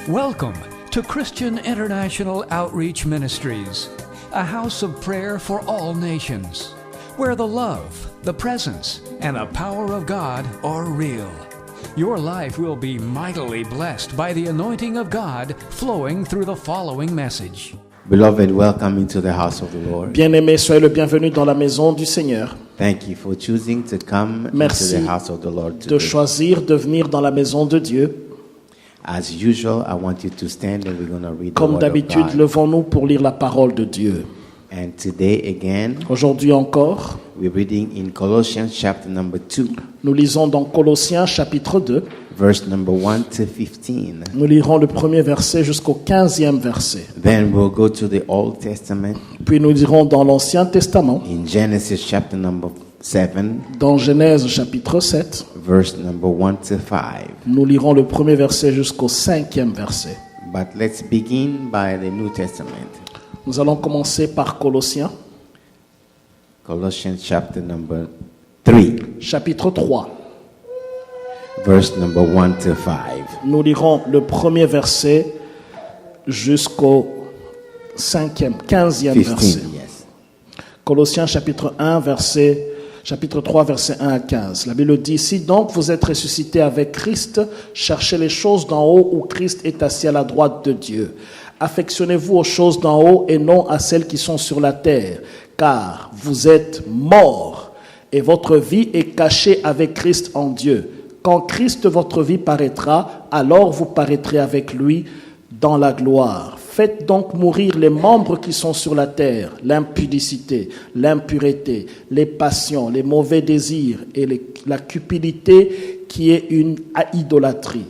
Welcome to Christian International Outreach Ministries, a house of prayer for all nations, where the love, the presence, and the power of God are real. Your life will be mightily blessed by the anointing of God flowing through the following message. Beloved, welcome into the house of the Lord. Bien-aimés, soyez le bienvenu dans la maison du Seigneur. Thank you for choosing to come Merci into the house of the Lord de today. choisir de venir dans la maison de Dieu. As usual, I want you to stand and we're going to read the Comme word d'habitude, of God. levons-nous pour lire la parole de Dieu. And today again, Aujourd'hui encore, we're reading in Colossians chapter number 2, nous lisons dans Colossiens chapitre 2. verse number 1 to 15. Nous lirons le premier verset jusqu'au 15e verset. Then we'll go to the Old Testament Puis nous irons dans l'Ancien Testament, in Genesis chapter number 7, dans Genèse chapitre 7. verse number 1 to 5. Nous lirons le premier verset jusqu'au 5e verset. But let's begin by the New Testament. Nous allons commencer par Colossiens, Colossians chapter number 3, chapitre 3. verse number 1 to 5. Nous lirons le premier verset jusqu'au 15e 15, verset. yes. Colossiens chapitre 3, verset 1 à 15. La Bible dit, « Si donc vous êtes ressuscités avec Christ, cherchez les choses d'en haut où Christ est assis à la droite de Dieu. Affectionnez-vous aux choses d'en haut et non à celles qui sont sur la terre, car vous êtes morts et votre vie est cachée avec Christ en Dieu. Quand Christ, votre vie, paraîtra, alors vous paraîtrez avec lui dans la gloire. Faites donc mourir les membres qui sont sur la terre, l'impudicité, l'impureté, les passions, les mauvais désirs et la cupidité qui est une idolâtrie.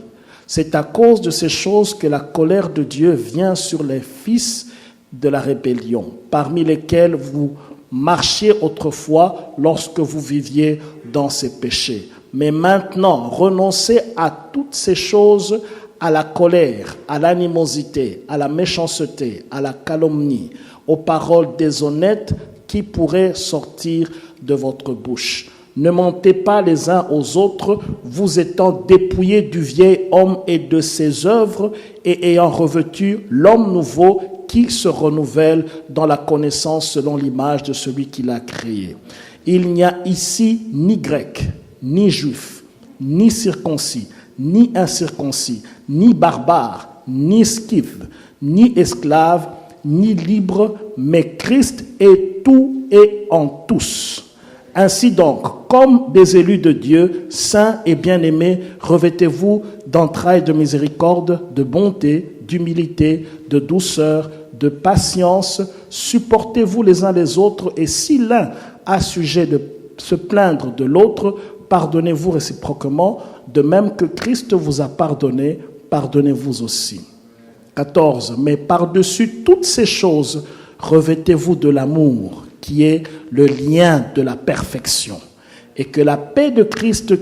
C'est à cause de ces choses que la colère de Dieu vient sur les fils de la rébellion, parmi lesquels vous marchiez autrefois lorsque vous viviez dans ces péchés. Mais maintenant, renoncez à toutes ces choses, à la colère, à l'animosité, à la méchanceté, à la calomnie, aux paroles déshonnêtes qui pourraient sortir de votre bouche. Ne mentez pas les uns aux autres, vous étant dépouillés du vieil homme et de ses œuvres, et ayant revêtu l'homme nouveau qui se renouvelle dans la connaissance selon l'image de celui qui l'a créé. Il n'y a ici ni grec, ni juif, ni circoncis, ni incirconcis, ni barbare, ni scythe, ni esclave, ni libre, mais Christ est tout et en tous. Ainsi donc, comme des élus de Dieu, saints et bien-aimés, revêtez-vous d'entrailles de miséricorde, de bonté, d'humilité, de douceur, de patience. Supportez-vous les uns les autres, et si l'un a sujet de se plaindre de l'autre, pardonnez-vous réciproquement, de même que Christ vous a pardonné, pardonnez-vous aussi. 14. Mais par-dessus toutes ces choses, revêtez-vous de l'amour, qui est le lien de la perfection. Et que la paix de Christ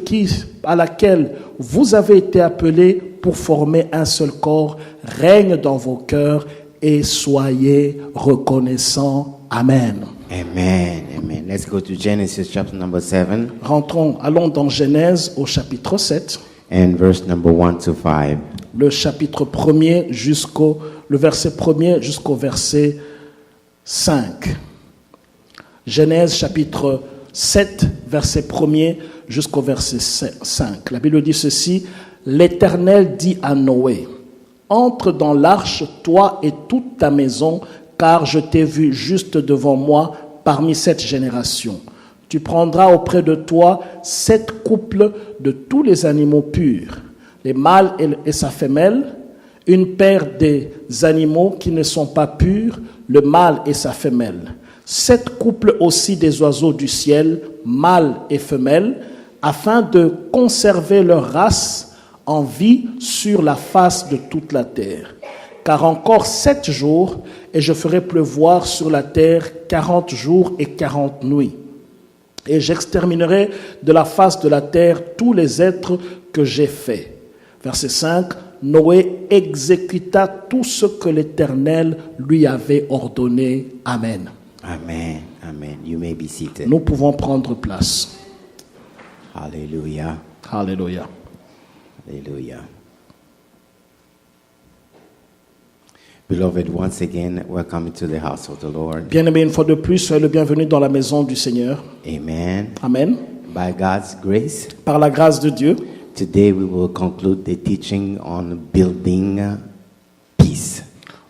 à laquelle vous avez été appelés pour former un seul corps règne dans vos cœurs et soyez reconnaissants. Amen. Amen. Amen. Let's go to Genesis chapter number 7 Allons dans Genèse au chapitre 7, and verse number 1 to 5. le chapitre 1er le verset 1er jusqu'au verset 5. Genèse chapitre 7, verset 1er jusqu'au verset 5. La Bible dit ceci, « L'Éternel dit à Noé, « Entre dans l'arche, toi et toute ta maison, car je t'ai vu juste devant moi parmi cette génération. Tu prendras auprès de toi 7 couples de tous les animaux purs, les mâles et sa femelle, une paire des animaux qui ne sont pas purs, le mâle et sa femelle. 7 couples aussi des oiseaux du ciel, mâles et femelles, afin de conserver leur race en vie sur la face de toute la terre. Car encore 7 jours, et je ferai pleuvoir sur la terre 40 jours et 40 nuits. Et j'exterminerai de la face de la terre tous les êtres que j'ai faits. » Verset 5. Noé exécuta tout ce que l'Éternel lui avait ordonné. Amen. Amen. Amen. You may be seated. Nous pouvons prendre place. Hallelujah. Alléluia. Hallelujah. Beloved, once again, welcome to the house of the Lord. Bien-aimés, une fois de plus, soyez le bienvenu dans la maison du Seigneur. Amen. Amen. By God's grace, Par la grâce de Dieu, today we will conclude the teaching on building peace.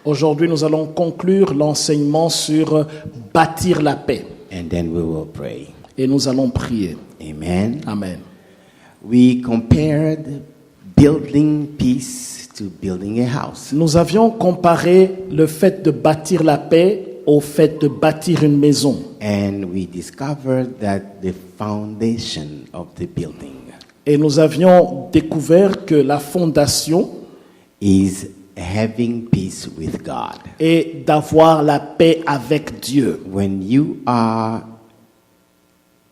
aujourd'hui nous allons conclure l'enseignement sur bâtir la paix. And then we will pray. Et nous allons prier. Amen. Amen. We compared building peace to building a house. Nous avions comparé le fait de bâtir la paix au fait de bâtir une maison. And we discovered that the foundation of the building Et nous avions découvert que la fondation is having peace with God. est d'avoir la paix avec Dieu. When you are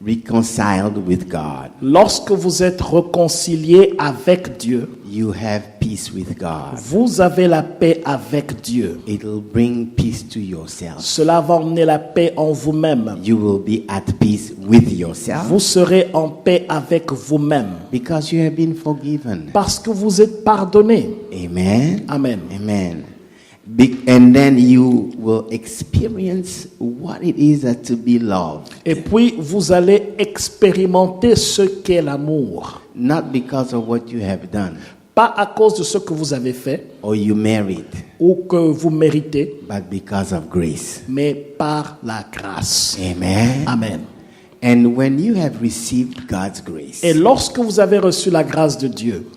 reconciled with God, Lorsque vous êtes réconcilié avec Dieu, you have peace with God. vous avez la paix avec Dieu. It will bring peace to yourself. Cela va emmener la paix en vous-même. You will be at peace with yourself Vous serez en paix avec vous-même because you have been forgiven. parce que vous êtes pardonné. Amen. Amen. Amen. And then you will experience what it is to be loved. Et puis, vous allez expérimenter ce qu'est l'amour. Not because of what you have done Pas à cause de ce que vous avez fait or you married, ou que vous méritez, but because of grace. mais par la grâce. Amen. Amen. And when you have received God's grace, Et lorsque vous avez reçu la grâce de Dieu,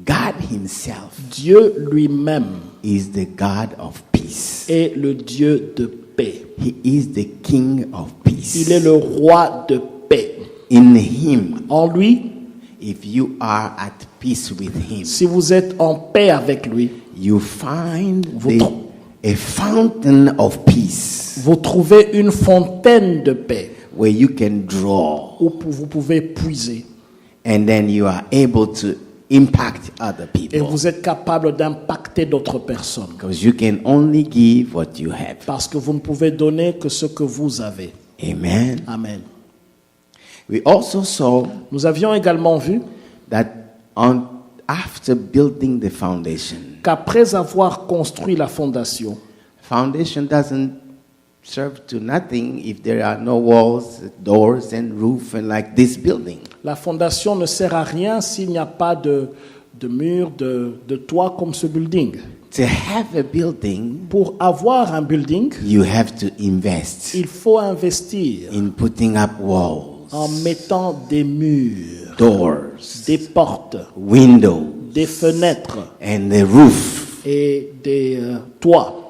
God Himself Dieu lui-même is the God of peace. est le Dieu de paix. He is the King of peace. Il est le roi de paix. In Him, En lui, if you are at peace with Him, si vous êtes en paix avec lui, you find Vous- a fountain of peace vous trouvez une fontaine de paix where you can draw, où vous pouvez puiser. and then you are able to impact other Et people vous êtes capable d'impacter d'autres personnes. because you can only give what you have. Parce que vous ne pouvez donner que ce que vous avez. Amen. Amen. We also saw Nous avions également vu that after building the foundation, qu'après avoir construit la fondation, foundation doesn't serve to nothing if there are no walls, doors, and roof, and like this building. la fondation ne sert à rien s'il n'y a pas de mur, de toit comme ce building. To have a building, Pour avoir un building, you have to invest il faut investir in putting up walls, en mettant des murs, doors, des portes, windows, des fenêtres and the roof. et des toits.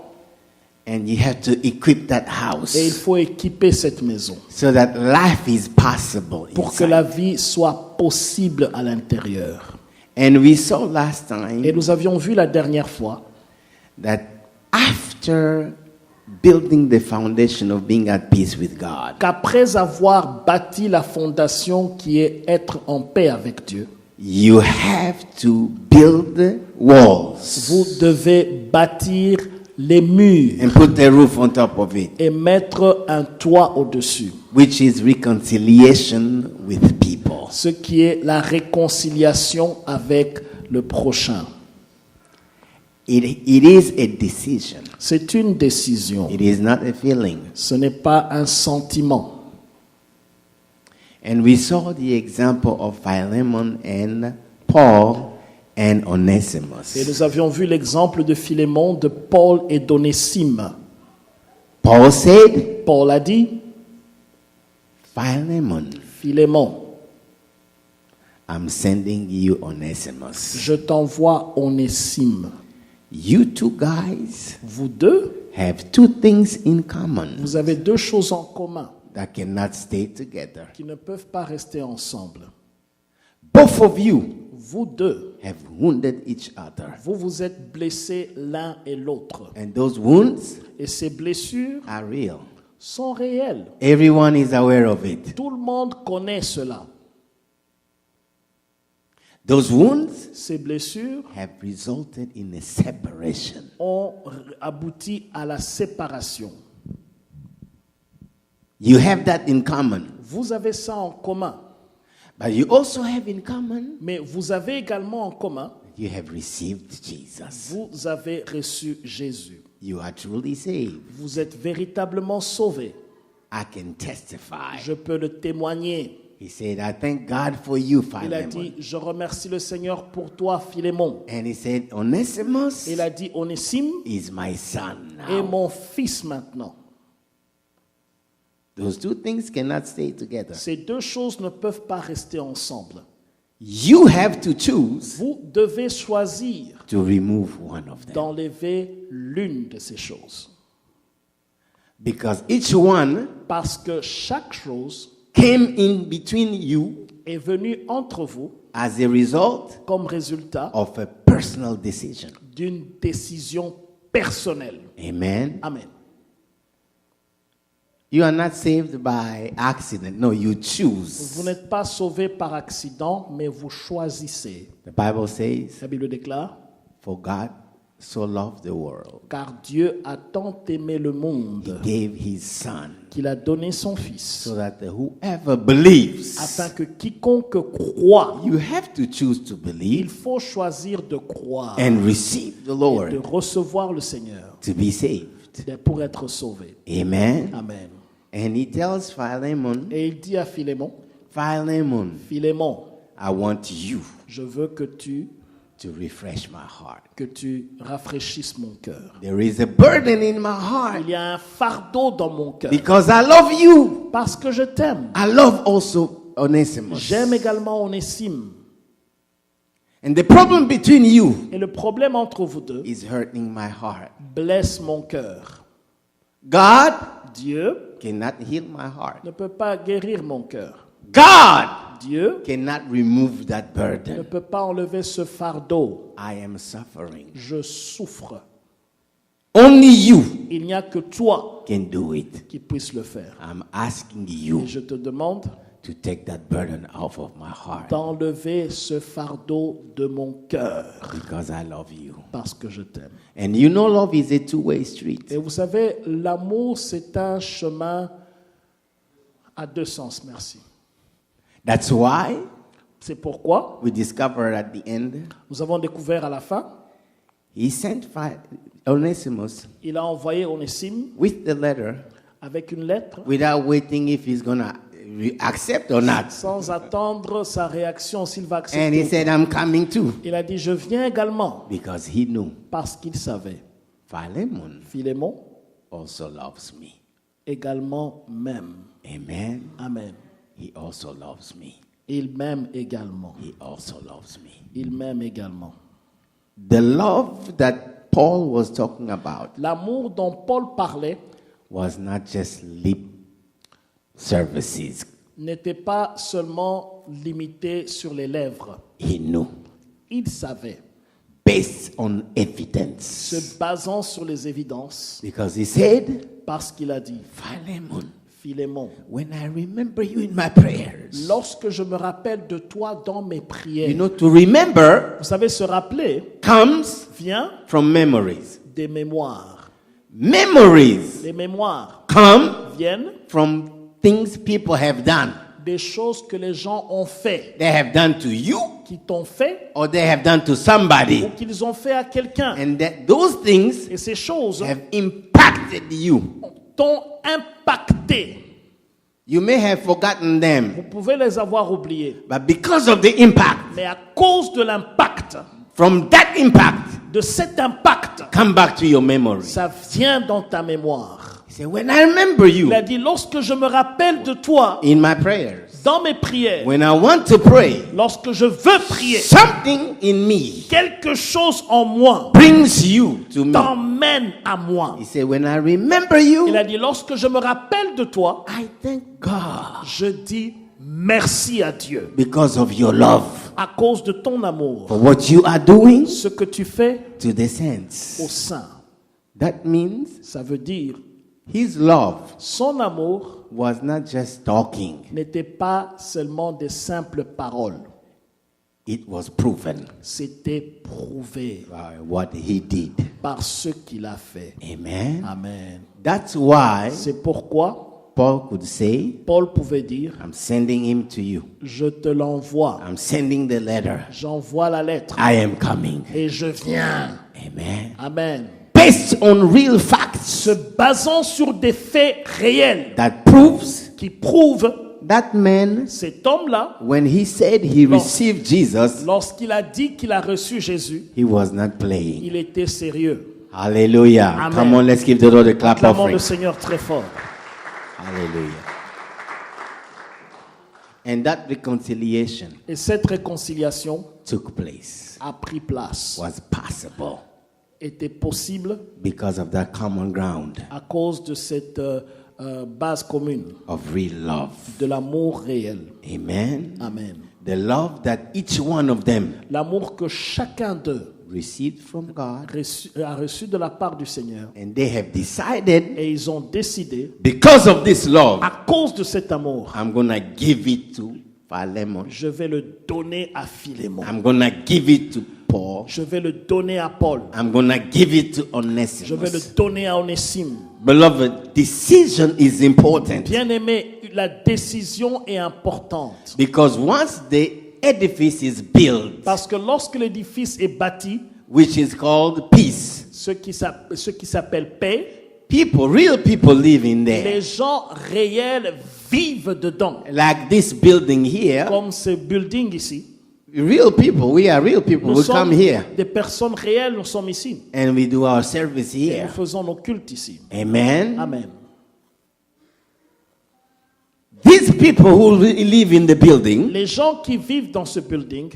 And you have to equip that Et il house faut équiper cette maison so that life is possible pour que inside. la vie soit possible à l'intérieur. And we saw last Et time nous avions vu la dernière fois that after building the foundation of being at peace with God, qu'après avoir bâti la fondation qui est être en paix avec Dieu, you have to build walls vous devez bâtir les murs and put the roof on top of it, et mettre un toit au-dessus, which is reconciliation with people. ce qui est la réconciliation avec le prochain. It is a decision. C'est une décision, It is not a feeling. ce n'est pas un sentiment. And we saw the example of Philemon and Paul and Et Onesimus. nous avions vu l'exemple de Philémon, de Paul et d'Onésime. Paul said, Paul a dit, Philemon, Philémon, I'm sending you Onesimus. je t'envoie Onésime. You two guys Vous deux, have two things in common vous avez deux choses en commun that cannot stay together. qui ne peuvent pas rester ensemble. Both of you Vous deux, have wounded each other. vous vous êtes blessés l'un et l'autre. And those wounds Et ces blessures are real. sont réelles. Everyone is aware of it. Tout le monde connaît cela. Those wounds Ces blessures have resulted in a separation. ont abouti à la séparation. You have that in common. Vous avez ça en commun. But you also have in common, Mais vous avez également en commun, you have received Jesus. vous avez reçu Jésus. you are truly saved. vous êtes véritablement sauvés. I can testify. Je peux le témoigner. He said, I thank God for you, Il a Philemon. dit, je remercie le Seigneur pour toi, Philémon. And he said, Onesimus Il a dit, Onésime is my son est now. mon fils maintenant. Those two things cannot stay together. Ces deux choses ne peuvent pas rester ensemble. You have to choose Vous devez choisir to remove one of them. d'enlever l'une de ces choses. Because each one Parce que chaque chose came in between you est venue entre vous as a result comme résultat of a personal decision. d'une décision personnelle. Amen. Amen. You are not saved by accident. No, you Vous choose. n'êtes pas sauvé par accident, mais vous choisissez. The Bible says, La Bible déclare, For God so loved the world, car Dieu a tant aimé le He monde gave His Son, qu'il a donné son Fils, so that whoever believes, afin que quiconque croit, you have to choose to il believe faut choisir de croire and receive the et de Lord recevoir le Seigneur to be saved. pour être sauvé. Amen. Amen. And he tells Philemon, Et il dit à Philémon, Philemon, Philémon, I want you je veux que tu refresh my heart. rafraîchisses mon cœur. There is a burden in my heart Il y a un fardeau dans mon cœur. because I love you. Parce que je t'aime. I love also Onesimus. J'aime également Onésime. And the problem between you Et le problème entre vous deux is hurting my heart. blesse mon cœur. God Dieu cannot heal my heart. ne peut pas guérir mon cœur. God Dieu cannot remove that ne burden. peut pas enlever ce fardeau. I am suffering. Je souffre. Only you Il n'y a que toi can do it. qui puisse le faire. I'm asking you Et je te demande to take that burden off of my heart d'enlever ce fardeau de mon cœur because I love you. parce que je t'aime. And you know love is a two-way street. Et vous savez, l'amour, c'est un chemin à deux sens. Merci. That's why C'est pourquoi we discovered at the end, nous avons découvert à la fin, he sent Onesimus il a envoyé Onésime with the letter avec une lettre without waiting if he's going to accept or not. sans attendre sa réaction s'il va And he accepter. said, I'm coming too. Il a dit, je viens également Because he knew parce qu'il savait. Philemon Philémon also loves me. également m'aime. Amen. Amen. He also loves me. Il m'aime également. He also loves me. Il m'aime également. The love that Paul was talking about L'amour dont Paul parlait was not just lip services. n'était pas seulement limité sur les lèvres. He knew, Il savait, based on evidence. se basant sur les évidences, Because he said, parce qu'il a dit, Philemon, Philémon, when I remember you in my prayers, lorsque je me rappelle de toi dans mes prières, you know, to remember vous savez, se rappeler comes vient from memories. des mémoires. Memories Les mémoires come viennent from things people have done. des choses que les gens ont fait, They have done to you qui t'ont fait or they have done to somebody. ou qu'ils ont fait à quelqu'un. And that those things Et ces choses have impacted you. t'ont impacté. You may have forgotten them, Vous pouvez les avoir oubliés, but because of the impact, mais à cause de l'impact, from that impact, de cet impact, come back to your memory. ça vient dans ta mémoire. He said, when I remember you Il a dit, lorsque je me rappelle de toi in my prayers, dans mes prières, when I want to pray, lorsque je veux prier, something in me quelque chose en moi brings you to me. t'emmène à moi. He said, when I remember you, Il a dit, lorsque je me rappelle de toi, I thank God je dis merci à Dieu because of your love à cause de ton amour, for what you are doing ce que tu fais to the au saints. sein. That means Ça veut dire, his love son amour was not just talking, n'était pas seulement des simples paroles. it was proven C'était prouvé by what he did. par ce qu'il a fait. Amen. Amen. That's why C'est pourquoi Paul could say, Paul pouvait dire, I'm sending him to you. je te l'envoie. I'm sending the letter. J'envoie la lettre I am coming. et je viens. Amen. Amen. based on real facts se basant sur des faits réels that proves qui prouvent that man, cet homme-là, when he said he Lors- received Jesus, lorsqu'il a dit qu'il a reçu Jésus, he was not playing. il était sérieux. Hallelujah. Amen. Come on, let's give the Lord a clap Acclamons offering. le Seigneur très fort. Hallelujah. And that reconciliation Et cette réconciliation took place, a pris place, was possible était possible because of that common ground à cause de cette base commune of real love. de l'amour réel. Amen. Amen. The love that each one of them L'amour que chacun d'eux received from God, a reçu de la part du Seigneur. and they have decided, Et ils ont décidé, because of this love, à cause de cet amour, I'm going to give it to Philemon. je vais le donner à Philémon. I'm going to give it to Paul. Je vais le donner à Paul. I'm going to give it to Je vais le Onesimus. donner à Onésime. Beloved, decision is important Bien-aimé, la décision est importante. because once the edifice is built, Parce que lorsque l'édifice est bâti, which is called peace, ce qui s'appelle paix, people, real people live in there. les gens réels vivent dedans. Like this building here, Comme ce building ici. real people, we are real people, Nous we sommes come here des personnes réelles, nous sommes ici. and we do our service Et here. nous faisons nos cultes ici. Amen. Amen. These people who live in the building, Les gens qui vivent dans ce building,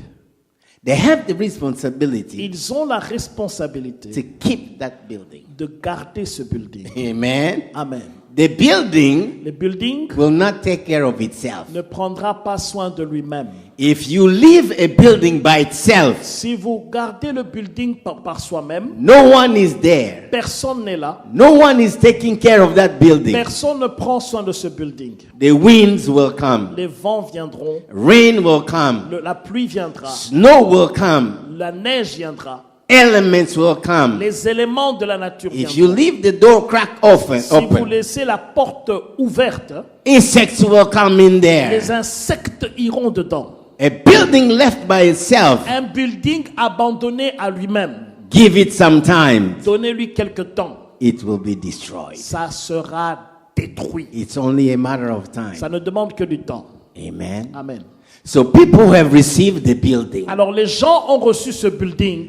they have the responsibility ils ont la responsabilité to keep that building. de garder ce building. Amen. Amen. The building Le building will not take care of itself. ne prendra pas soin de lui-même. If you leave a building by itself, Si vous gardez le building par soi-même, no one is there. personne n'est là. No one is taking care of that building. Personne ne prend soin de ce building. The winds will come. Les vents viendront, Rain will come. la pluie viendra, Snow will come. la neige viendra, Elements will come. les éléments de la nature If you viendront. leave the door crack open, Si vous open, laissez la porte ouverte, insects will come in there. les insectes iront dedans. A building left by itself, Un building abandonné à lui-même, give it some time, donnez-lui quelque temps, it will be destroyed. ça sera détruit. It's only a matter of time. Ça ne demande que du temps. Amen. Amen. So people who have received the building Alors les gens ont reçu ce building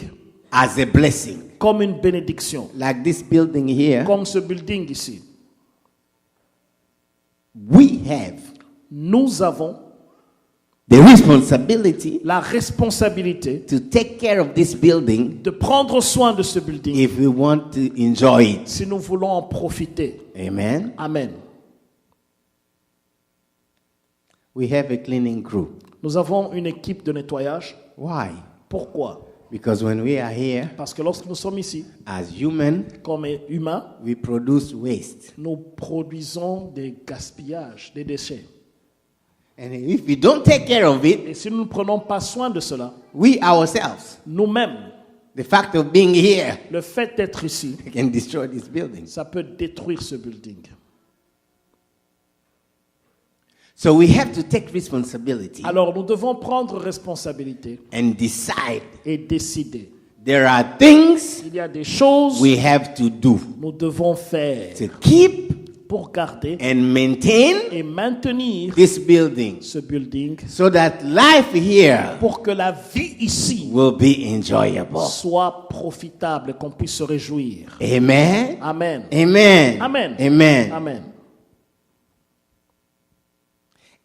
as a blessing, comme une bénédiction, like this building here, comme ce building ici. we have Nous avons the responsibility la responsabilité to take care of this building de prendre soin de ce building if we want to enjoy it. si nous voulons en profiter. Amen. Amen. We have a cleaning crew. Nous avons une équipe de nettoyage. Why? Pourquoi? Because when we are here Parce que lorsque nous sommes ici, as human, comme humains, we produce waste. nous produisons des gaspillages, des déchets. And if we don't take care of it, Et si nous ne prenons pas soin de cela, we ourselves, nous-mêmes, the fact of being here, le fait d'être ici, can destroy this building. ça peut détruire ce building. So we have to take responsibility Alors nous devons prendre responsabilité and decide et décider. there are things Il y a des choses we have to do que nous devons faire to keep pour garder and maintain et maintenir this building ce building so that life here pour que la vie ici will be enjoyable. soit profitable, qu'on puisse se réjouir. Amen. Amen. Amen. Amen. Amen. Amen.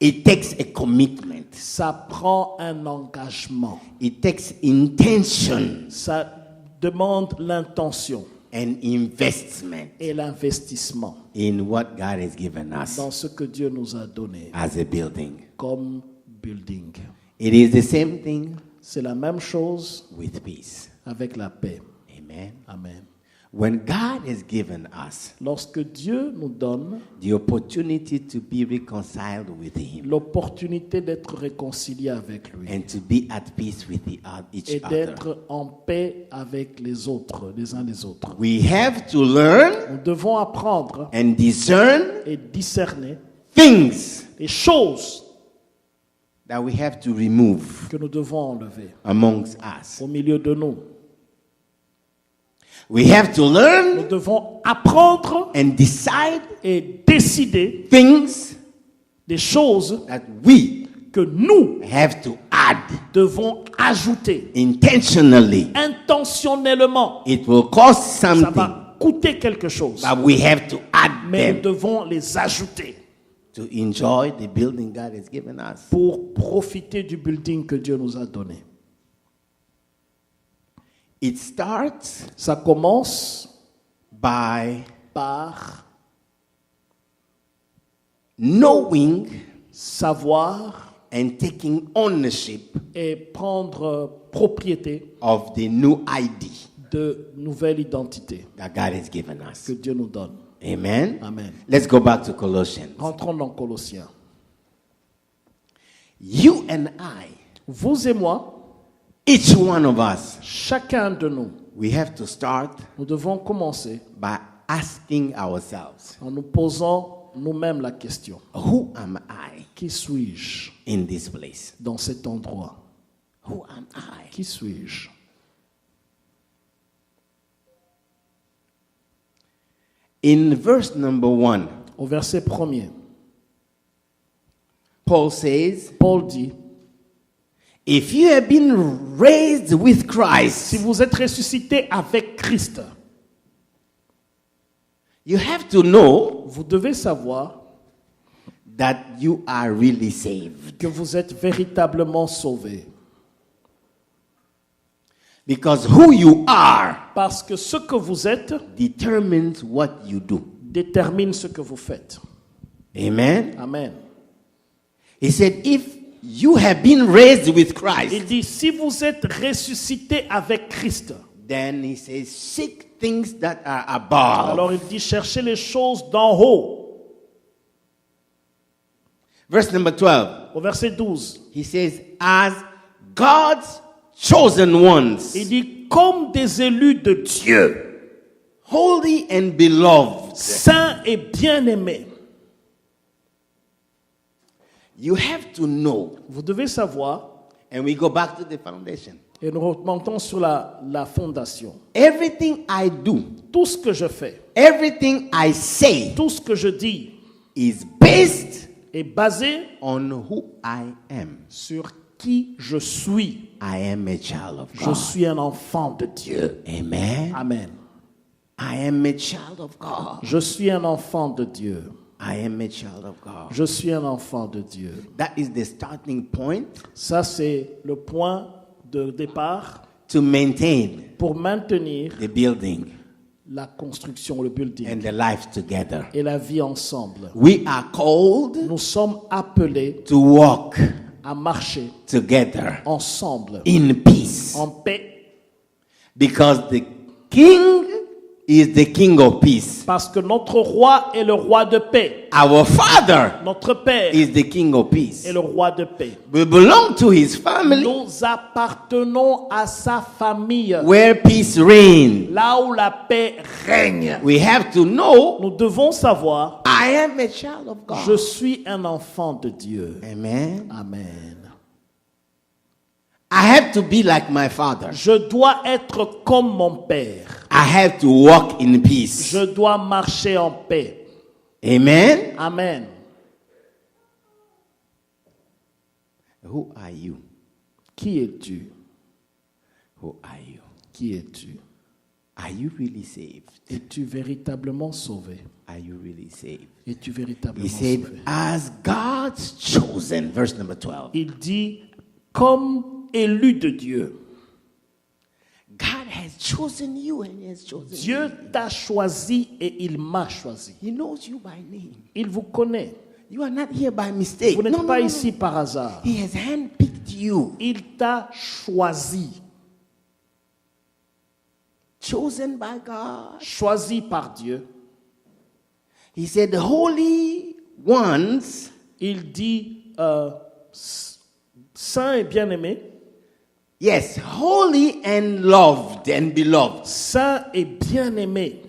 It takes a commitment. Ça prend un engagement. It takes intention Ça demande l'intention and investment et l'investissement in what God has given us dans ce que Dieu nous a donné as a building. comme building. It is the same thing C'est la même chose with peace. avec la paix. Amen. Amen. When God has given us Lorsque Dieu nous donne the opportunity to be reconciled with Him l'opportunité d'être réconcilié avec lui and to be at peace with each et other, d'être en paix avec les autres, les uns les autres, we have to learn nous devons apprendre and discern et discerner things les choses that we have to remove que nous devons enlever amongst us. au milieu de nous. We have to Nous learn devons apprendre and decide et décider things des choses that we que nous have to add devons ajouter intentionally. intentionnellement. It will cost Ça something, va coûter quelque chose, but we have to add mais nous them devons les ajouter to enjoy the building God has given us. pour profiter du building que Dieu nous a donné. It starts Ça commence by par knowing savoir and taking ownership et prendre propriété of the new ID de nouvelle identité that God has given us. que Dieu nous donne. Amen. Amen. Let's go back to Colossians. Rentrons dans Colossiens. You and I, Vous et moi, each one of us, chacun de nous, we have to start nous devons commencer by asking ourselves, en nous posant nous-mêmes la question. who am I Qui suis-je in this place? dans cet endroit? Who am I? Qui suis-je? In verse number 1, Au verset 1er, Paul says, Paul dit, if you have been raised with si Christ, vous êtes ressuscité avec Christ, you have to know vous devez savoir that you are really saved. que vous êtes véritablement sauvé. Because who you are Parce que ce que vous êtes determines what you do. détermine ce que vous faites. Amen. Amen. He said, if you have been raised with Il Christ, dit, si vous êtes ressuscité avec Christ, then he says, seek things that are above. alors il dit, cherchez les choses d'en haut. Verse number 12, Au verset 12, he says, as God's chosen ones, il dit, comme des élus de Dieu, holy and beloved, saints et bien-aimés. you have to know. Vous devez savoir, And we go back to the foundation. et nous remontons sur la fondation. Everything I do, Tout ce que je fais, everything I say tout ce que je dis is based est basé on who I am. sur qui je suis. I am a child of Je God. suis un enfant de Dieu. Amen. Amen. I am a child of God. Je suis un enfant de Dieu. I am a child of God. Je suis un enfant de Dieu. That is the starting point Ça, c'est le point de départ to maintain pour maintenir the building la construction, le building and the life together. et la vie ensemble. We are called Nous sommes appelés to walk à marcher together ensemble, in peace en paix, because the King is the King of peace. parce que notre roi est le roi de paix. Our Father Notre Père is the King of peace. est le roi de paix. We belong to his family Nous appartenons à sa famille, where peace reigns. là où la paix règne. We have to know Nous devons savoir, I am a child of je God. suis un enfant de Dieu. Amen. Amen. I have to be like my father. Je dois être comme mon Père. I have to walk in peace. Je dois marcher en paix. Amen. Amen. Who are you? Qui es-tu? Who are you? Qui es-tu? Are you really saved? Es-tu véritablement sauvé? Are you really saved? Es-tu He véritablement said, sauvé? as God's chosen, verse number 12. Il dit, comme élu de Dieu. God has chosen you and he has chosen Dieu me. t'a choisi et il m'a choisi. He knows you by name. Il vous connaît. You are not here by mistake. Vous n'êtes No, no, pas no, no. ici par hasard. He has handpicked you, Il t'a choisi. chosen by God. Choisi par Dieu. He said, the holy ones, Il dit, saint et bien-aimé. yes, holy and loved and beloved. Saint et bien-aimé.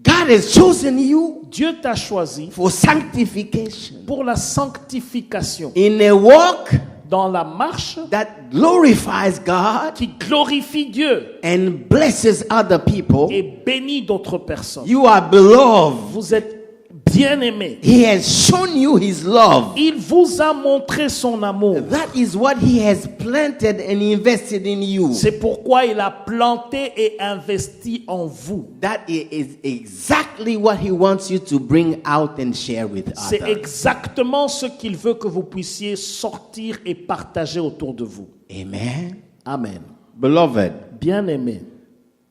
God has chosen you Dieu t'a choisi for sanctification pour la sanctification. in a walk dans la marche that glorifies God qui glorifie Dieu and blesses other people, et bénit d'autres personnes. you are beloved. Vous êtes bien-aimés. He has shown you his love. Il vous a montré son amour. That is what he has planted and invested in you. C'est pourquoi il a planté et investi en vous. That is exactly what he wants you to bring out and share with C'est others. exactement ce qu'il veut que vous puissiez sortir et partager autour de vous. Amen. Amen. Beloved, Bien-aimés,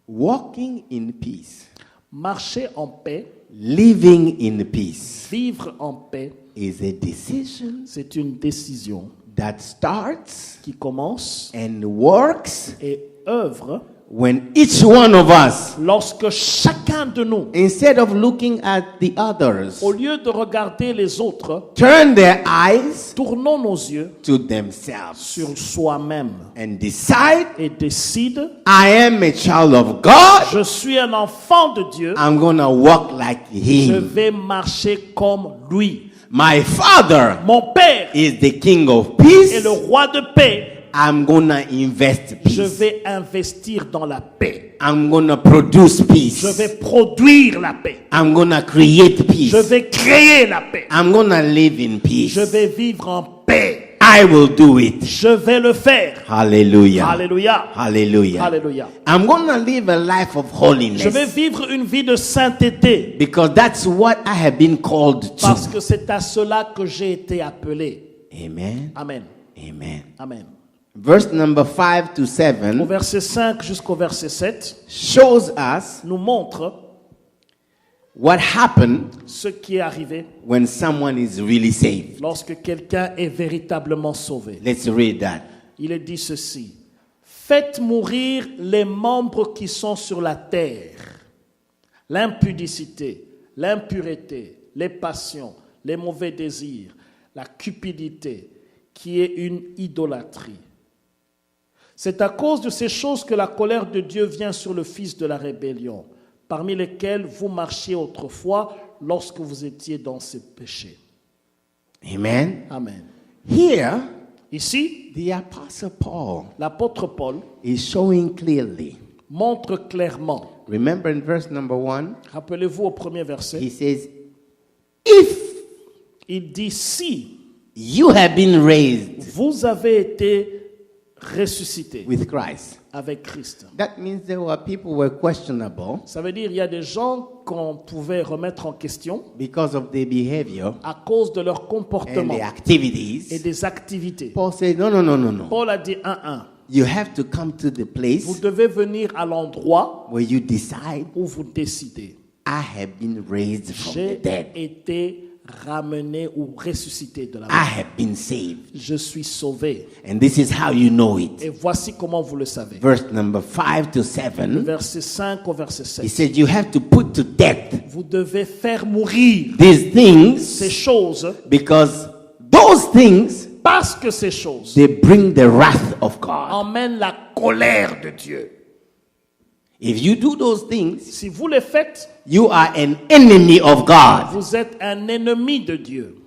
walking in peace, marcher en paix, living in peace vivre en paix, is a decision c'est une décision that starts qui commence and works et œuvre when each one of us, lorsque chacun de nous, instead of looking at the others, au lieu de regarder les autres, turn their eyes tournons nos yeux to themselves sur soi-même and decide, et décide, I am a child of God. je suis un enfant de Dieu, I'm going to walk like je him. vais marcher comme lui. My father Mon Père is the king of est peace. le roi de paix. I'm going to invest Je peace. vais investir dans la paix. I'm going to produce Je peace. vais produire la paix. I'm going to create peace. Je vais créer la paix. I'm going to live in peace. Je vais vivre en paix. I will do it. Je vais le faire. Hallelujah. Alléluia. Hallelujah. Alléluia. I'm going to live a life of Je vais holiness vivre une vie de sainteté because that's what I have been called parce to. que c'est à cela que j'ai été appelé. Amen. Amen. Amen. Amen. Verse number 5 to Au 7 verset 5 jusqu'au verset 7 shows us nous montre what happened ce qui est arrivé when someone is really saved. lorsque quelqu'un est véritablement sauvé. Let's read that. Il est dit ceci: faites mourir les membres qui sont sur la terre, l'impudicité, l'impureté, les passions, les mauvais désirs, la cupidité, qui est une idolâtrie. C'est à cause de ces choses que la colère de Dieu vient sur le fils de la rébellion, parmi lesquels vous marchiez autrefois lorsque vous étiez dans ces péchés. Amen. Amen. Here, Ici, the Apostle Paul l'apôtre Paul is showing clearly. montre clairement. Remember in verse number 1, Rappelez-vous au premier verset, he says, if il dit si you have been raised vous avez été ressuscité with Christ. avec Christ. That means there were people who were questionable Ça veut dire il y a des gens qu'on pouvait remettre en question because of their behavior à cause de leur and comportement their et activities. des activités. Paul said, no, no, no, no, no. Paul a dit 1-1. You have to come to the Vous place devez venir à l'endroit where you decide, où vous décidez. I have been raised from the J'ai dead. été ramené ou ressuscité de la mort. I have been saved. Je suis sauvé. And this is how you know it. Et voici comment vous le savez. Verse number 5 to 7, Verset 5 au verset he 7. said, you have to put to death Vous devez faire mourir these things ces choses because those things, parce que ces choses they bring the wrath of God. emmènent la colère de Dieu. If you do those things, Si vous les faites, you are an enemy of God. vous êtes un ennemi de Dieu.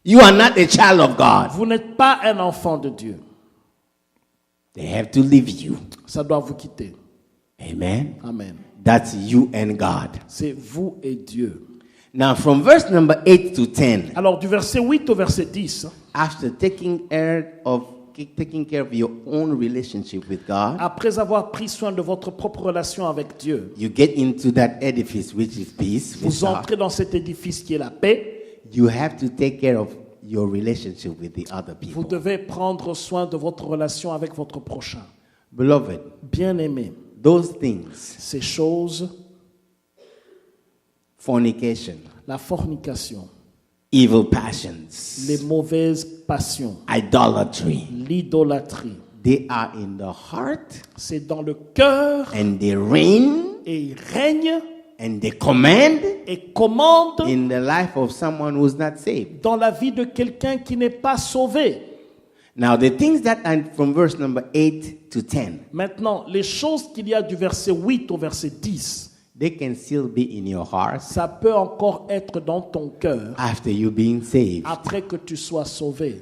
You are not a child of God. Vous n'êtes pas un enfant de Dieu. They have to leave you. Ça doit vous quitter. Amen. Amen. That's you and God. C'est vous et Dieu. Now, from verse number 8 to 10, Alors du verset 8 au verset 10, after taking care of your own relationship with God, après avoir pris soin de votre propre relation avec Dieu, you get into that edifice which is peace. with vous God. entrez dans cet édifice qui est la paix. You have to take care of your relationship with the other Vous people. devez prendre soin de votre relation avec votre prochain. Beloved, Bien-aimé, those things, ces choses, fornication, la fornication, evil passions, les mauvaises passions, idolatry, l'idolâtrie, they are in the heart c'est dans le cœur and they reign et ils règnent and they command et commandent in the life of someone who's not saved. dans la vie de quelqu'un qui n'est pas sauvé. Now, the things that are from verse number 8 to 10, Maintenant, les choses qu'il y a du verset 8 au verset 10, they can still be in your heart ça peut encore être dans ton cœur after you being saved. après que tu sois sauvé.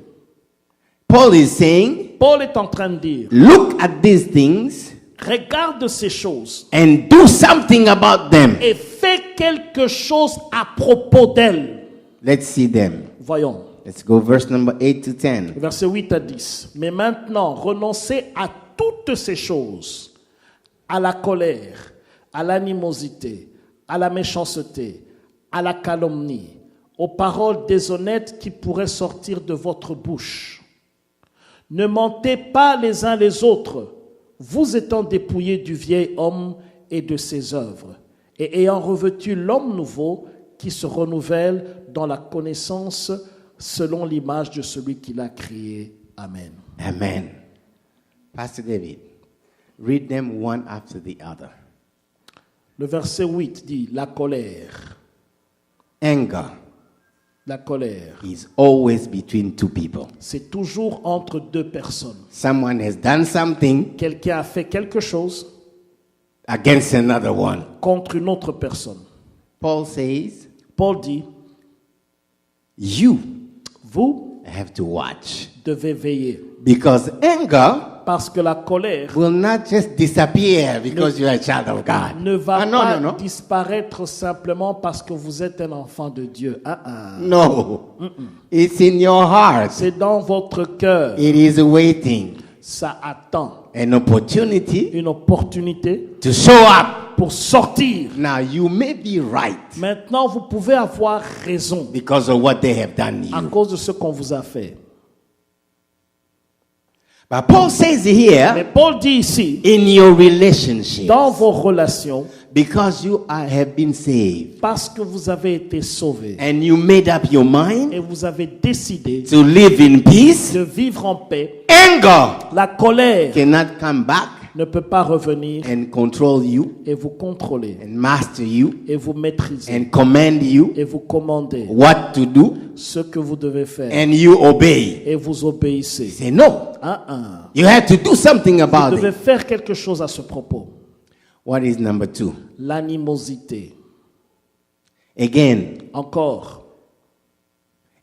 Paul is saying, Paul est en train de dire, look at these things regarde ces choses and do something about them. et fais quelque chose à propos d'elles. Let's see them. Voyons. Let's go verse number 8 to 10. Versets 8 à 10. Mais maintenant, renoncez à toutes ces choses, à la colère, à l'animosité, à la méchanceté, à la calomnie, aux paroles déshonnêtes qui pourraient sortir de votre bouche. Ne mentez pas les uns les autres, vous étant dépouillés du vieil homme et de ses œuvres, et ayant revêtu l'homme nouveau qui se renouvelle dans la connaissance selon l'image de celui qui l'a créé. Amen. Amen. Pastor David, read them one after the other. Le verset 8 dit, la colère. Anger La colère, is always between two people. c'est toujours entre deux personnes. Someone has done something Quelqu'un a fait quelque chose against another one. contre une autre personne. Paul says, Paul dit, you vous have to watch. devez veiller. Because anger Parce que la colère will not just disappear because you're a child of God. ne va Ah, no, pas no, no. disparaître simplement parce que vous êtes un enfant de Dieu. No. It's in your heart. C'est dans votre cœur. It is waiting. Ça attend An opportunity une opportunité to show up. pour sortir. Now, you may be right Maintenant, vous pouvez avoir raison because of what they have done to à you. cause de ce qu'on vous a fait. But Paul says here, Mais Paul dit ici, in your relationship, dans vos relations, because you have been saved parce que vous avez été sauvés and you made up your mind et vous avez décidé to live in peace, de vivre en paix, anger la colère cannot come back ne peut pas revenir and control you et vous contrôler and master you et vous maîtriser and command you et vous commander what to do, ce que vous devez faire and you obey. et vous obéissez. Say no. You have to do something Vous about devez it. faire quelque chose à ce propos. What is number 2? L'animosité. Again, Encore,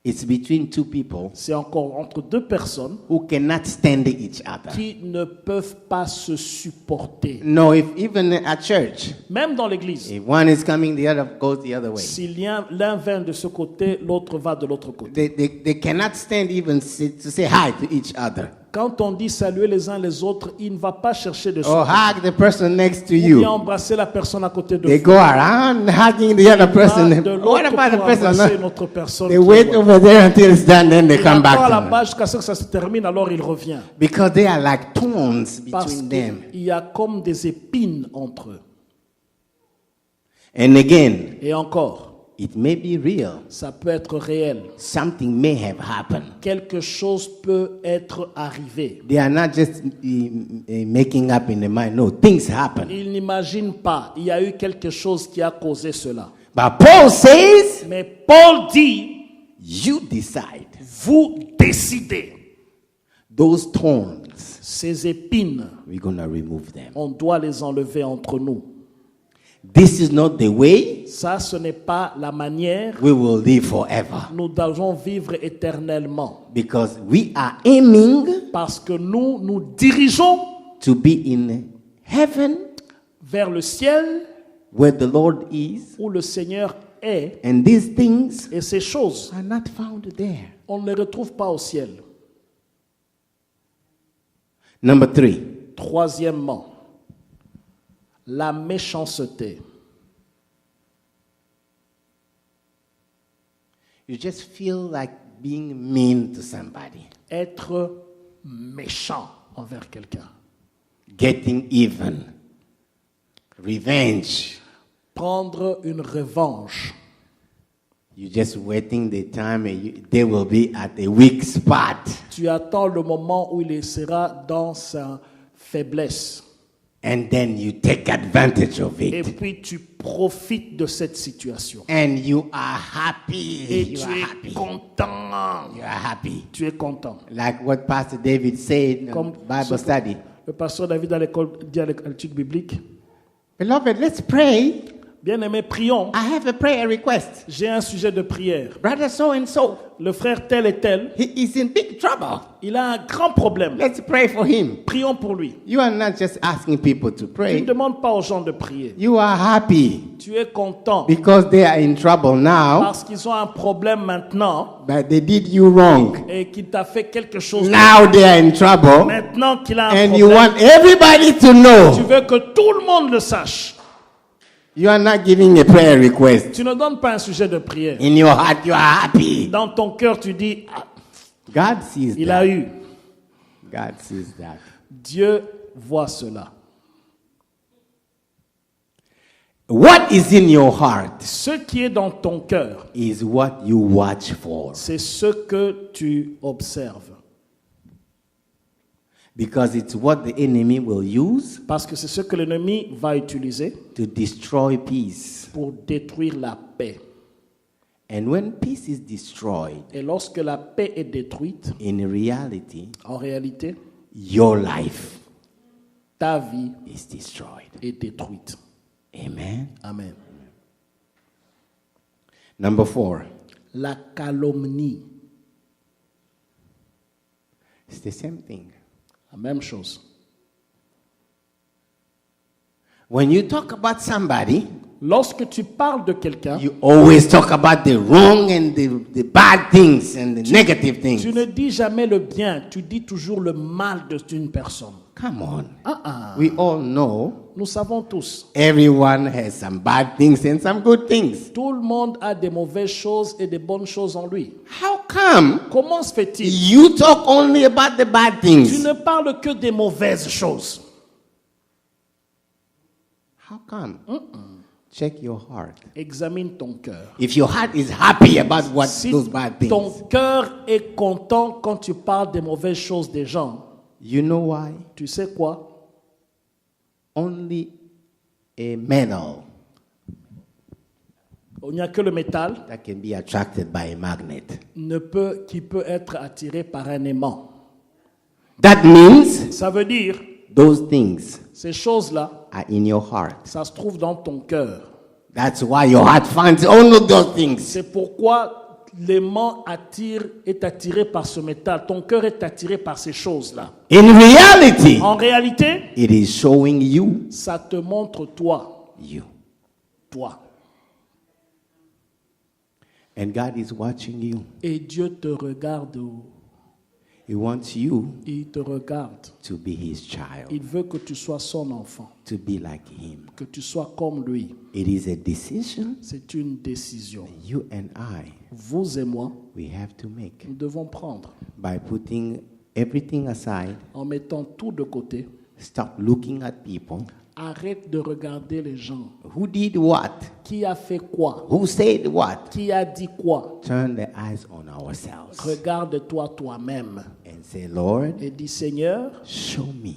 it's between two people c'est encore entre deux personnes who cannot stand each other. qui ne peuvent pas se supporter. No, if even at church, Même dans l'église. if one is coming, the other goes the other way. Si l'un vient de ce côté, l'autre va de l'autre côté. They cannot stand even to say hi to each other. Quand on dit saluer les uns les autres, il ne va pas chercher de Or hug the person next to ou bien you. embrasser la personne à côté de They vous. go around hugging the other person. De What l'autre about the pour person? embrasser une autre personne. They qui wait voit. over there until it's done, then they Il come attend back. là-bas jusqu'à ce que ça se termine, alors il revient. Because they are like thorns Parce between them. qu'il y a comme des épines entre eux. And again, Et encore, it may be real. ça peut être réel. Something may have happened. Quelque chose peut être arrivé. They are not just making up in the mind. No, things happen. Ils n'imaginent pas. Il y a eu quelque chose qui a causé cela. But Paul says, Mais Paul dit, you decide. vous décidez. Those thorns, Ces épines, we're going to remove them. on doit les enlever entre nous. This is not the way Ça, ce n'est pas la manière we will live forever. nous devons vivre éternellement. Because we are aiming Parce que nous dirigeons to be in heaven vers le ciel where the Lord is. où le Seigneur est. And these things Et ces choses, are not found there. on ne les retrouve pas au ciel. Number 3. Troisièmement, la méchanceté. You just feel like being mean to somebody. Être méchant envers quelqu'un. Getting even. Revenge. Prendre une revanche. You're just waiting the time and they will be at a weak spot. Tu attends le moment où il sera dans sa faiblesse. And then you take advantage of Et it. puis tu profites de cette situation. And you are happy. Et You tu are es happy. content. You are happy. Tu es content. Like what Pastor David said in Comme Bible ce- study. Le pasteur David à l'école dit à l'étude biblique, Beloved, let's pray. Bien-aimés, prions. I have a prayer request. J'ai un sujet de prière. Brother so and so, Le frère tel et tel, he is in big trouble. il a un grand problème. Let's pray for him. Prions pour lui. You are not just asking people to Tu ne pray. demandes pas aux gens de prier. You are happy Tu es content because they are in trouble now, parce qu'ils ont un problème maintenant but they did you wrong. et qu'il t'a fait quelque chose. Now they are in trouble, Maintenant qu'il a un and you problème, want everybody to tu know. veux que tout le monde le sache. You are not giving a prayer request. Tu ne donnes pas un sujet de prière. In your heart, you are happy. Dans ton cœur, tu dis, ah, God sees il a that. eu. God sees that. Dieu voit cela. What is in your heart Ce qui est dans ton cœur, is what you watch for. c'est ce que tu observes. Because it's what the enemy will use Parce que c'est ce que l'ennemi va utiliser to destroy peace. pour détruire la paix. And when peace is destroyed, Et lorsque la paix est détruite, in reality, en réalité, your life ta vie is destroyed. est détruite. Amen. Amen. Number 4. La calomnie, It's the same thing. la même chose. When you talk about somebody, Lorsque tu parles de quelqu'un, you always talk about the wrong and the bad things and the negative things. tu ne dis jamais le bien, tu dis toujours le mal d'une personne. Come on. Ah. We all know Nous savons tous, everyone has some bad things and some good things. tout le monde a des mauvaises choses et des bonnes choses en lui. How come Comment se fait-il? you talk only about the bad Tu things? ne parles que des mauvaises choses. How come? Check your heart. Examine ton cœur. If your heart is happy about what Si those bad ton things, cœur est content quand tu parles des mauvaises choses des gens, you know why? tu sais quoi? Only a metal Il n'y a que le métal that can be attracted by a magnet. qui peut être attiré par un aimant. That means Ça veut dire, those things ces choses-là, are in your heart. ça se trouve dans ton cœur. That's why your heart finds only those things. C'est pourquoi l'aimant est attiré par ce métal. Ton cœur est attiré par ces choses-là. In reality, En réalité, it is showing you, ça te montre toi. Toi. And God is watching you. Et Dieu te regarde. He wants you Il te regarde. to be His child, Il veut que tu sois son enfant. to be like Him. Que tu sois comme lui. It is a decision C'est une décision. you and I, Vous et moi, we have to make nous devons prendre. by putting everything aside, En mettant tout de côté. stop looking at people. Arrête de regarder les gens. Who did what? Qui a fait quoi? Who said what? Qui a dit quoi? Turn the eyes on ourselves Regarde-toi toi-même. and say, Lord, Et dis, Seigneur, show me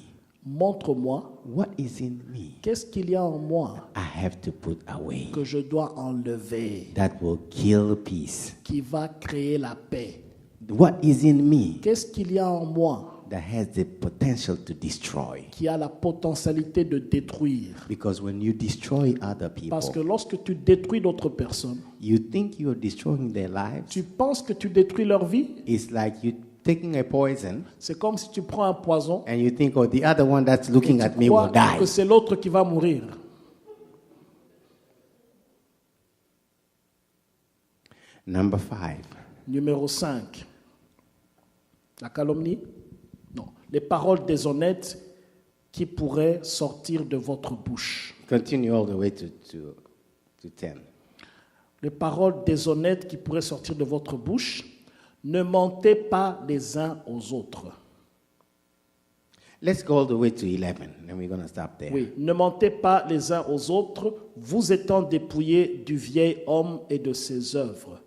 montre-moi what is in me qu'est-ce qu'il y a en moi I have to put away que je dois enlever, that will kill peace. qui va créer la paix. What is in me Qu'est-ce qu'il y a en moi that has the potential to destroy? qui a la potentialité de détruire? Because when you destroy other Parce que people, lorsque tu détruis d'autres personnes, you think you're destroying their lives. tu penses que tu détruis leur vie. It's like you taking a poison C'est comme si tu prends un poison and you think, oh, the other one that's looking et at tu me crois will die. que c'est l'autre qui va mourir. Number 5. Numéro 5. La calomnie? Non. Les paroles déshonnêtes qui pourraient sortir de votre bouche. Continue all the way to 10. Les paroles déshonnêtes qui pourraient sortir de votre bouche. Ne mentez pas les uns aux autres. Let's go all the way to 11, and we're going to stop there. Oui, ne mentez pas les uns aux autres, vous étant dépouillés du vieil homme et de ses œuvres,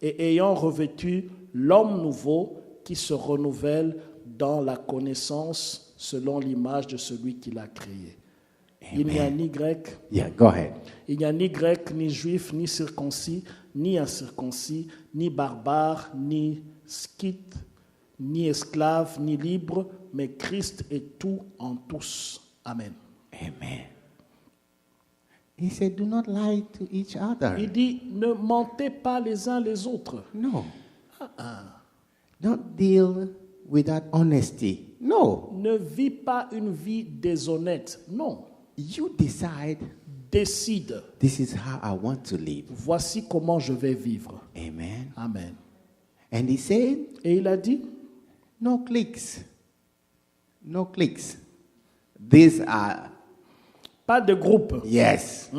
et ayant revêtu l'homme nouveau qui se renouvelle dans la connaissance selon l'image de celui qui l'a créé. Il n'y a ni grec, Yeah, go ahead. il n'y a ni grec, ni juif, ni circoncis, ni incirconcis, ni barbare, ni scythe, ni esclave, ni libre, mais Christ est tout en tous. Amen. Amen. He said, do not lie to each other. Il dit, ne mentez pas les uns les autres. No. Don't deal without honesty. No. Ne vis pas une vie déshonnête. Non. You decide, Décide. this is how I want to live. Voici comment je vais vivre. Amen. Amen. And he said, Et il a dit, no cliques. No cliques. These are, pas de groupe. yes.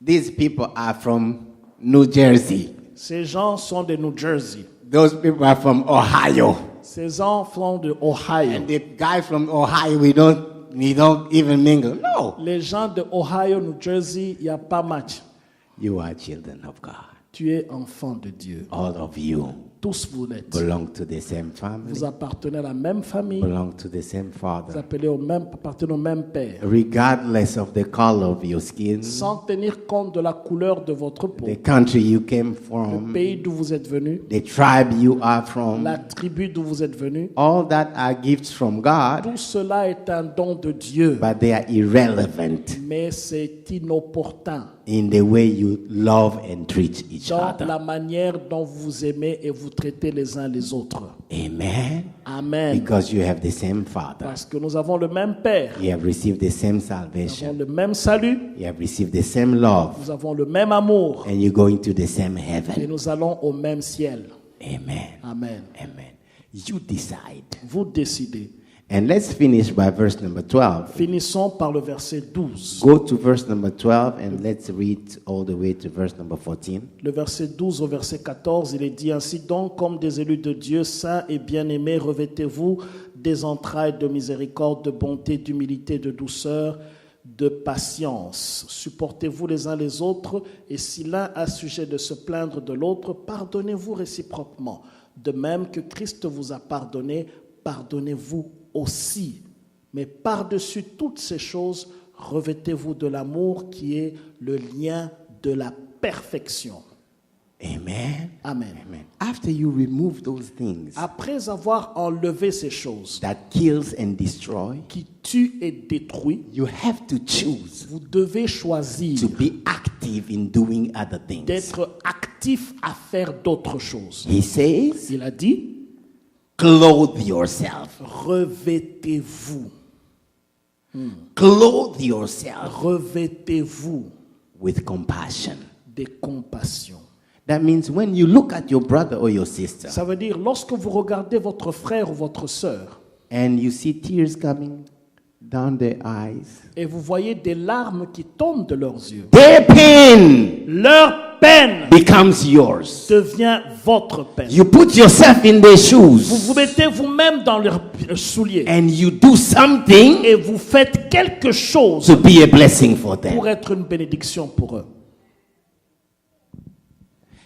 These people are from New Jersey. Ces gens sont de New Jersey. Those people are from Ohio. Ces gens sont de Ohio. And the guy from Ohio, we don't even mingle. No. Les gens de Ohio, New Jersey, il n'y a pas match. You are children of God. Tu es enfant de Dieu. All of you Tous vous l'êtes. belong to the same family, Vous appartenez à la même famille. belong to the same Vous father. appartenez au même père. Regardless of the color of your skin, Sans tenir compte de la couleur de votre peau. the country you came Le from, pays d'où vous êtes venu. the tribe you are from, La tribu d'où vous êtes venu. all that are gifts from God, Tout cela est un don de Dieu. but they are irrelevant Mais c'est inopportun in the way you love and treat each dans other. la manière dont vous aimez et vous traitez les uns les autres. Amen. Amen. Because you have the same father. Parce que nous avons le même Père. You have received the same Nous avons salvation. le même salut. You have received the same love. Nous avons le même amour. And you're going to the same Et heaven. nous allons au même ciel. Amen. Amen. Amen. You decide. Vous décidez. And let's finish by verse number 12. Finissons par le verset 12. Go to verse number 12 and let's read all the way to verse number 14. Le verset 12 au verset 14, il est dit ainsi donc, comme des élus de Dieu, saints et bien-aimés, revêtez-vous des entrailles de miséricorde, de bonté, d'humilité, de douceur, de patience. Supportez-vous les uns les autres, et si l'un a sujet de se plaindre de l'autre, pardonnez-vous réciproquement. De même que Christ vous a pardonné, pardonnez-vous aussi. Mais par-dessus toutes ces choses, revêtez-vous de l'amour qui est le lien de la perfection. Amen. Amen. Amen. After you remove those things Après avoir enlevé ces choses that kills and destroy, qui tuent et détruisent, you have to choose vous devez choisir to be active in doing other things. d'être actif à faire d'autres choses. He says, Il a dit, clothe yourself. revêtez-vous, Clothe yourself revêtez-vous with compassion. des compassions. That means when you look at your brother or your sister Ça veut dire, lorsque vous regardez votre frère ou votre sœur and you see tears coming down their eyes, et vous voyez des larmes qui tombent de leurs yeux, their pain leur peine becomes yours. devient votre peine. You put yourself in their Vous shoes vous mettez vous-même dans leurs souliers and you do something et vous faites quelque chose to be a blessing for them. pour être une bénédiction pour eux.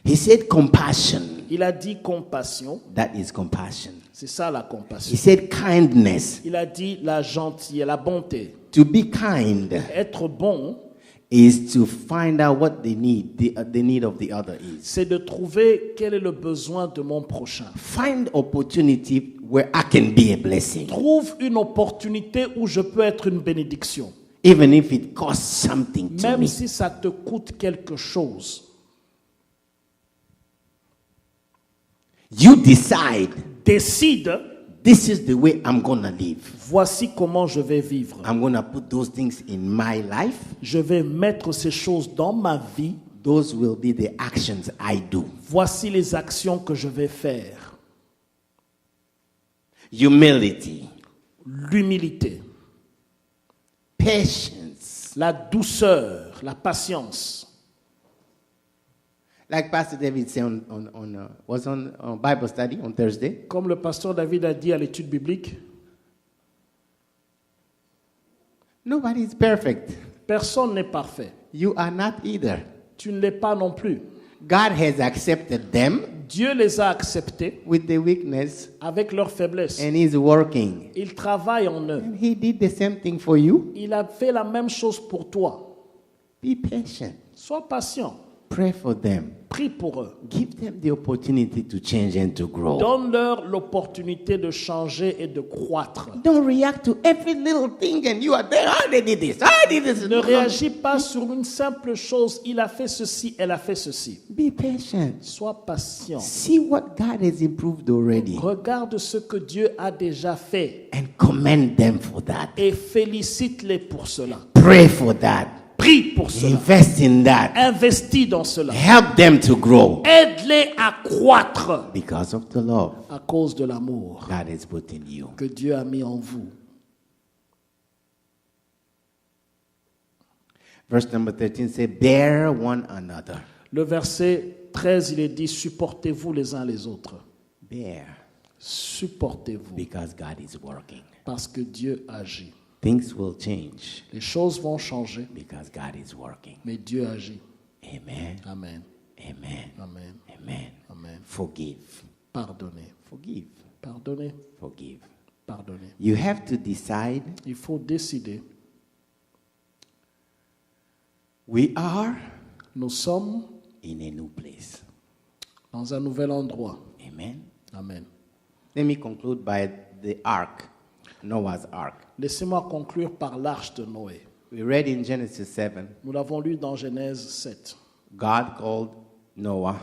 He said compassion. Il a dit compassion, That is compassion. c'est ça la He compassion. said kindness. Il a dit la gentillesse, la bonté. To be kind Être bon, is to find out what they need, the need of the other is. c'est de trouver quel est le besoin de mon prochain. Find opportunity where I can be a blessing, Trouve une opportunité où je peux être une bénédiction, even if it costs something to même me. si ça te coûte quelque chose. You decide, Décide, this is the way I'm going to live. voici comment je vais vivre. I'm going to put those things in my life. Je vais mettre ces choses dans ma vie. Those will be the actions I do. Voici les actions que je vais faire. Humility, L'humilité, patience. la douceur, la patience. Like Pastor David said was on Bible study on Thursday. Comme le pasteur David a dit à l'étude biblique, Nobody is perfect. personne n'est parfait. You are not either. Tu ne l'es pas non plus. God has accepted them Dieu les a acceptés with the weakness avec leur faiblesse. and He's working. Il travaille en eux. And He did the same thing for you. Il a fait la même chose pour toi. Be patient. Sois patient. Pray for them. Prie pour eux. Give them the opportunity to change and to grow. Donne-leur l'opportunité de changer et de croître. Don't react to every little thing and you are there. I did this. I did this. Ne réagis pas sur une simple chose. Il a fait ceci, elle a fait ceci. Be patient. Sois patient. See what God has improved already Regarde ce que Dieu a déjà fait and commend them for that. et félicite-les pour cela. Pray for that. Prie pour cela. Invest in that. Investis dans cela. Help them to grow Aide-les à croître because of the love à cause de l'amour God has put in you. que Dieu a mis en vous. Verse number 13 says, bear one another. Le verset 13, il est dit, supportez-vous les uns les autres. Bear Supportez-vous because God is working. parce que Dieu agit. Things will change Les choses vont changer, because God is working. mais Dieu agit. Amen. Amen. Amen. Amen. Amen. Amen. Forgive. Pardonnez. Forgive. Pardonnez. Forgive. Pardonnez. You have to decide Il faut décider. we are Nous sommes in a new place. dans un nouvel endroit. Amen. Amen. Let me conclude by the ark, Noah's ark. Laissez-moi conclure par l'arche de Noé. We read in Genesis 7, Nous l'avons lu dans Genèse 7. God called Noah.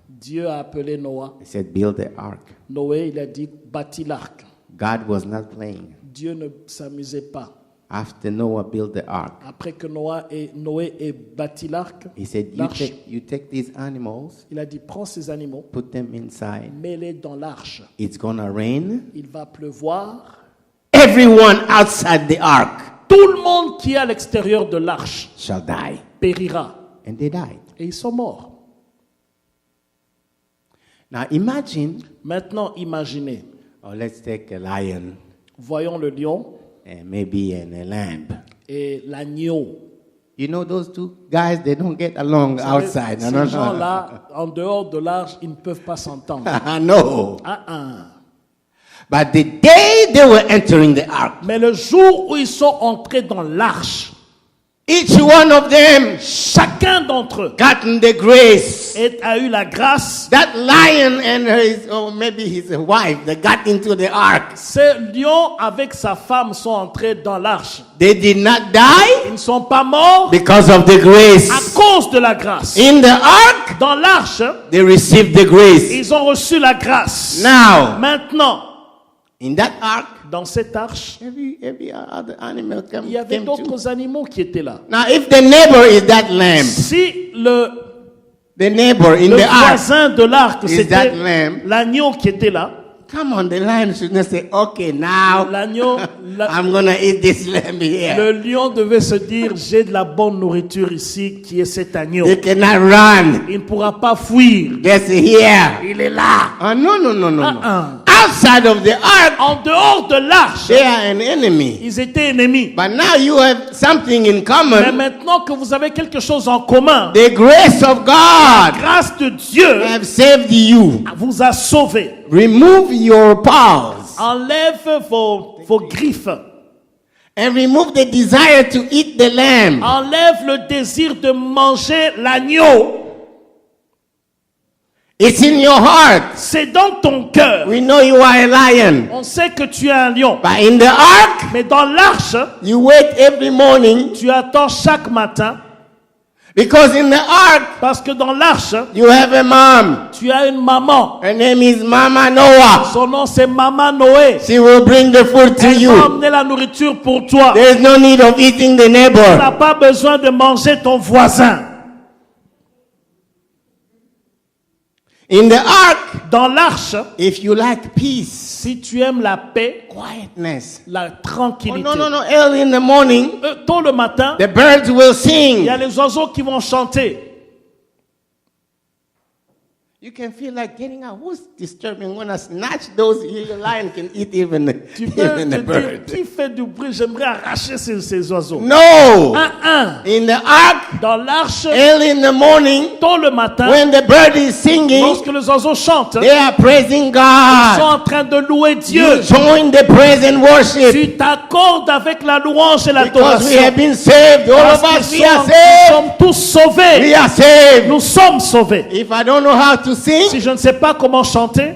Dieu a appelé Noah. He said, build the ark. Noé, il a dit, bâtis l'arc. God was not playing. Dieu ne s'amusait pas. After Noah built the ark, Après que Noé ait bâti l'arc, he said, l'arche, you take these animals, il a dit, prends ces animaux, put them inside. mets-les dans l'arche. It's going to rain. Il va pleuvoir. Everyone outside the ark Tout le monde qui est à l'extérieur de l'arche shall die. périra. And they died. Et ils sont morts. Now imagine, Maintenant, imaginez. let's take a lion Voyons le lion and maybe a lamb. et l'agneau. You know those two guys, they don't get along outside. No, no, Ces no. gens-là, en dehors de l'arche, ils ne peuvent pas s'entendre. No. Ah. But the day they were entering the ark, Mais le jour où ils sont entrés dans l'arche, each one of them chacun d'entre eux gotten the grace. a eu la grâce. That lion and maybe his wife, they got into the ark. Ce lion avec sa femme sont entrés dans l'arche. They did not die Ils ne sont pas morts because of the grace. à cause de la grâce. In the ark, Dans l'arche, they received the grace. ils ont reçu la grâce. Now, Maintenant, in that ark, dans cette arche, every other animal il y avait came too. d'autres animaux qui étaient là. Now, if the neighbor is that lamb, Si the neighbor in le the ark, voisin de l'arc, is c'était that lamb? l'agneau qui était là, Come on, the lion should not say, okay, now l'agneau, I'm going to eat this lamb here. le lion devait se dire, j'ai de la bonne nourriture ici, qui est cet agneau. They cannot run. Il ne pourra pas fuir. Just here. Il est là. No, no, no, no, no. Uh-uh. Outside of the ark, En dehors de l'arche, they are an enemy. ils étaient ennemis. But now you have something in Mais common. maintenant que vous avez quelque chose en commun, The grace of la God grâce de Dieu have saved you. vous a sauvé. Remove your paws Enlève vos griffes. and remove the desire to eat the lamb. Enlève le désir de manger l'agneau. It's in your heart. C'est dans ton cœur. We know you are a lion. On sait que tu es un lion. But in the ark, Mais dans l'arche, you wait every morning tu attends chaque matin. because in the ark, Parce que dans l'arche, you have a mom. tu as une maman. Her name is Mama Noah. Son nom c'est Maman Noé. She will bring the food to Elle va you. emmener la nourriture pour toi. There is no need of eating the Tu neighbor. n'as pas besoin de manger ton voisin. In the ark, Dans l'arche, if you like peace, si tu aimes la paix, quietness. la Oh, tranquillité. no. Early in the morning, Tôt le matin, the birds will il sing. y a les oiseaux qui vont chanter. You can feel like getting out. Who's disturbing? When I snatch those, your lion can eat even Tu peux even te the dire, bird. qui fait du bruit? J'aimerais arracher ces oiseaux. No! In In the ark, Dans l'arche, early in the morning, tôt le matin, when the bird is singing, lorsque les oiseaux chantent, they are praising ils sont God. en train de louer Dieu. You join the praise and worship Tu t'accordes avec la louange et because l'adoration. we have been saved. All Parce of que us, nous we are sommes saved. tous sauvés. We are saved. Nous sommes sauvés. If I don't know how to Si sing, je ne sais pas comment chanter,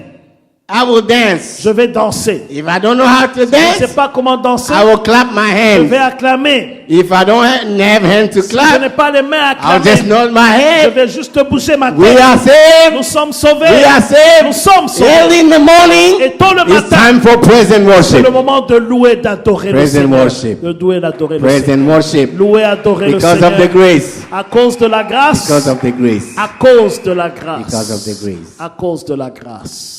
I will dance. je vais danser. If I don't know how to Si je ne sais dance, pas comment danser, I will clap my je vais hands. acclamer. If I don't have hands to Si je n'ai clap, pas les mains à I'll just acclamer, nod my je head. vais juste bouger ma We tête. are Nous saved. sommes sauvés. We are Nous saved. sommes sauvés. Early in the morning, Et tôt le it's matin, time for praise and c'est le worship. moment de louer, d'adorer le Praise and Seigneur. worship. De louer, d'adorer le Praise Seigneur. and worship Louer, adorer le because of the Seigneur. grace. À cause de la grâce. Because of the grace. À cause de la grâce. Because of the grace. À cause de la grâce.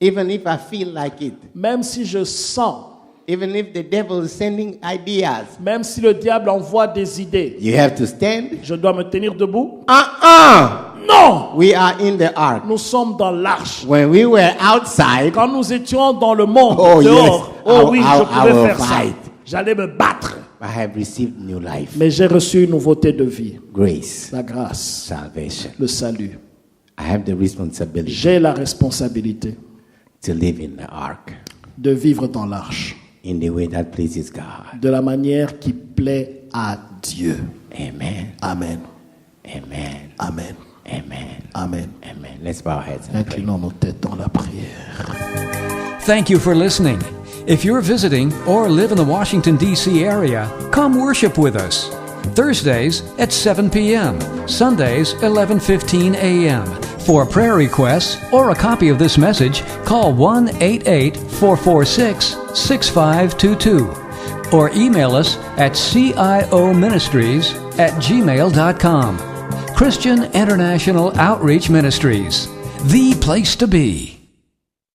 Even if I feel like it, Même si je sens, even if the devil is sending ideas, même si le diable envoie des idées, you have to stand. je dois me tenir debout. No! Non! We are in the ark. Nous sommes dans l'arche. When we were outside, Quand nous étions dans le monde, Oh, dehors, yes. oh oui, I je pouvais will faire ça. fight. J'allais me battre. I have received new life, Mais j'ai reçu une nouveauté de vie, grace, la grâce, salvation. le salut. I have the responsibility J'ai la responsabilité to live in the ark de vivre dans l'arche in the way that pleases God. de la manière qui plaît à Dieu. Amen. Amen. Amen. Amen. Amen. Amen. Amen. Let's bow our heads and pray. Inclinons nos têtes dans la prière. Thank you for listening. If you're visiting or live in the Washington, D.C. area, come worship with us. Thursdays at 7 p.m., Sundays 11:15 a.m. For prayer requests or a copy of this message, call 1-888-446-6522 or email us at cioministries@gmail.com. Christian International Outreach Ministries, the place to be.